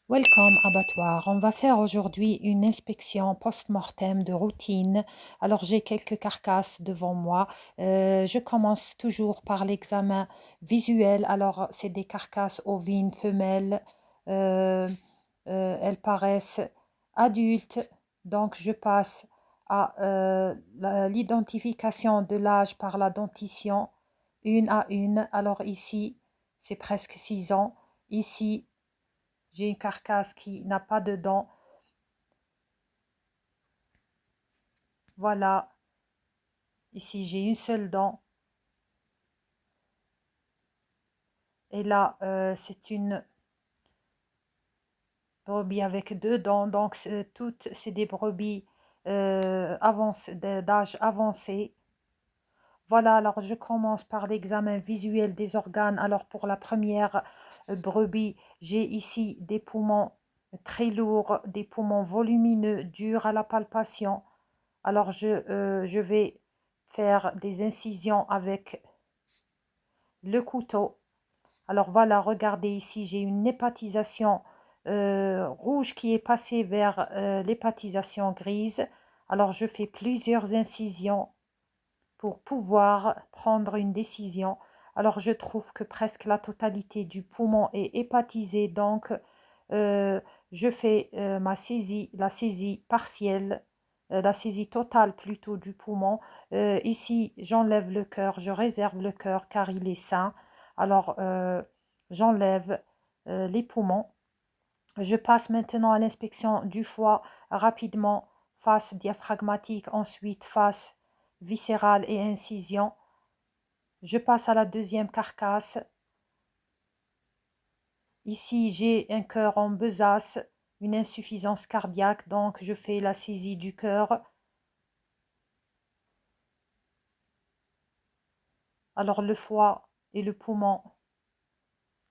Welcome abattoir. On va faire aujourd'hui une inspection post-mortem de routine. Alors j'ai quelques carcasses devant moi. Je commence toujours par l'examen visuel. Alors c'est des carcasses ovines femelles. Euh, Elles paraissent adultes. Donc je passe à l'identification de l'âge par la dentition, une à une. Alors ici c'est presque 6 ans. Ici j'ai une carcasse qui n'a pas de dents. Voilà, ici j'ai une seule dent. Et là, c'est une brebis avec deux dents. Donc, toutes, c'est des brebis d'âge avancé. Voilà, alors je commence par l'examen visuel des organes. Alors, pour la première brebis, j'ai ici des poumons très lourds, des poumons volumineux, durs à la palpation. Alors, je vais faire des incisions avec le couteau. Alors voilà, regardez ici, j'ai une hépatisation rouge qui est passée vers l'hépatisation grise. Alors je fais plusieurs incisions pour pouvoir prendre une décision. Alors je trouve que presque la totalité du poumon est hépatisée, donc euh, je fais la saisie partielle, la saisie totale plutôt du poumon. Ici, j'enlève le cœur, je réserve le cœur car il est sain. Alors j'enlève les poumons. Je passe maintenant à l'inspection du foie rapidement, face diaphragmatique, ensuite face viscérale et incision. Je passe à la deuxième carcasse. Ici, j'ai un cœur en besace, une insuffisance cardiaque, donc je fais la saisie du cœur. Alors le foie et le poumon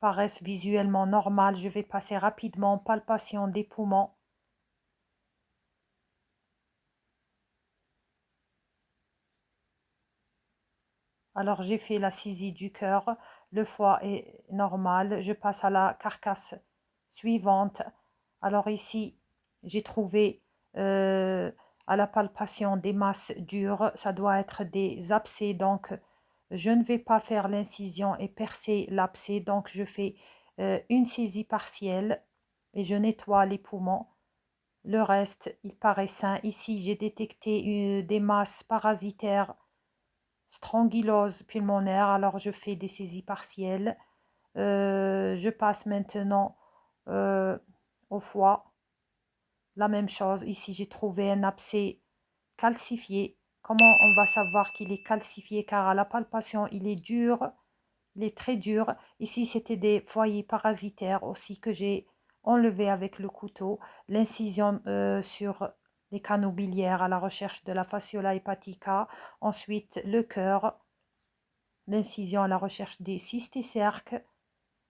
paraissent visuellement normales. Je vais passer rapidement palpation des poumons. Alors j'ai fait la saisie du cœur, le foie est normal, je passe à la carcasse suivante. Alors ici, j'ai trouvé à la palpation des masses dures, ça doit être des abcès, donc je ne vais pas faire l'incision et percer l'abcès, donc je fais une saisie partielle et je nettoie les poumons. Le reste, il paraît sain. Ici, j'ai détecté des masses parasitaires, strangulose pulmonaire, alors je fais des saisies partielles. Je passe maintenant euh, au foie. La même chose, ici j'ai trouvé un abcès calcifié. Comment on va savoir qu'il est calcifié? Car à la palpation, il est dur, il est très dur. Ici, c'était des foyers parasitaires aussi que j'ai enlevé avec le couteau. L'incision sur les canaux biliaires à la recherche de la fasciola hepatica. Ensuite, le cœur, l'incision à la recherche des cystes et cerques.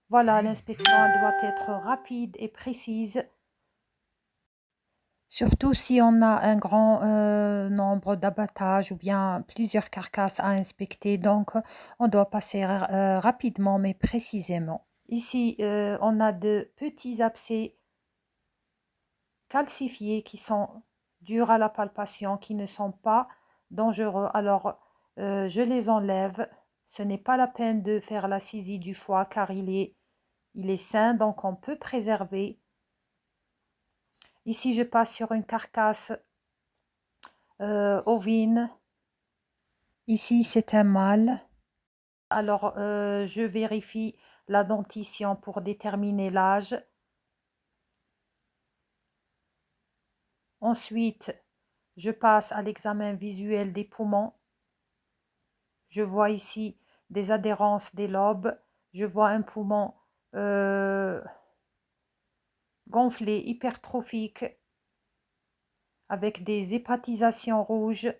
Voilà, l'inspection doit être rapide et précise, surtout si on a un grand nombre d'abattages ou bien plusieurs carcasses à inspecter. Donc, on doit passer rapidement mais précisément. Ici, on a de petits abcès calcifiés qui sont durs à la palpation, qui ne sont pas dangereux. Alors, je les enlève. Ce n'est pas la peine de faire la saisie du foie car il est sain, donc on peut préserver. Ici, je passe sur une carcasse ovine. Ici, c'est un mâle. Alors, je vérifie la dentition pour déterminer l'âge. Ensuite, je passe à l'examen visuel des poumons. Je vois ici des adhérences des lobes. Je vois un poumon euh, gonflé, hypertrophique, avec des hépatisations rouges,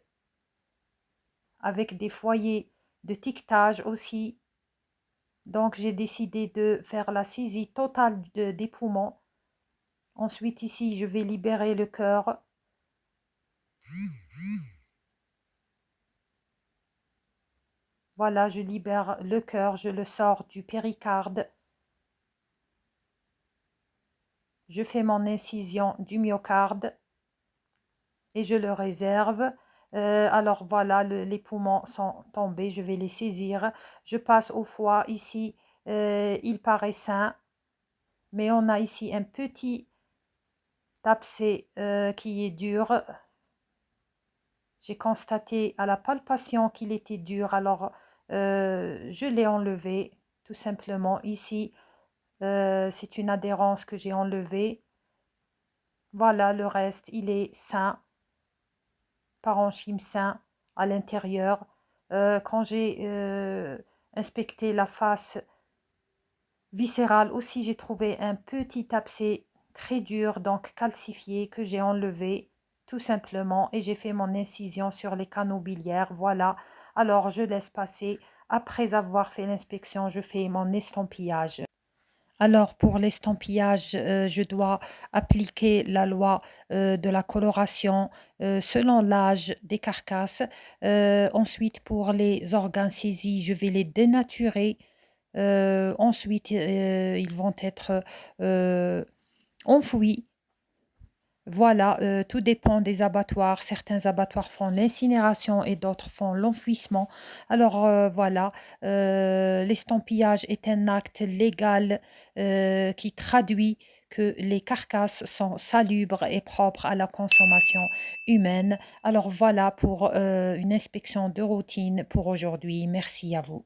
avec des foyers de tiquetage aussi. Donc, j'ai décidé de faire la saisie totale des poumons. Ensuite, ici, je vais libérer le cœur. Voilà, je libère le cœur, je le sors du péricarde. je fais mon incision du myocarde et je le réserve. Alors voilà, les poumons sont tombés, je vais les saisir. Je passe au foie ici, il paraît sain, mais on a ici un petit abcès qui est dur. J'ai constaté à la palpation qu'il était dur, alors je l'ai enlevé tout simplement. Ici, c'est une adhérence que j'ai enlevée. Voilà, le reste, il est sain, parenchyme sain à l'intérieur. Quand j'ai inspecté la face viscérale aussi, j'ai trouvé un petit abcès très dur, donc calcifié, que j'ai enlevé tout simplement et j'ai fait mon incision sur les canaux biliaires. Voilà, alors je laisse passer. Après avoir fait l'inspection, je fais mon estampillage. Alors pour l'estampillage, je dois appliquer la loi de la coloration selon l'âge des carcasses. Ensuite, pour les organes saisis, je vais les dénaturer. Ensuite, ils vont être enfouis. Voilà, tout dépend des abattoirs. Certains abattoirs font l'incinération et d'autres font l'enfouissement. Alors voilà, l'estampillage est un acte légal qui traduit que les carcasses sont salubres et propres à la consommation humaine. Alors voilà pour une inspection de routine pour aujourd'hui. Merci à vous.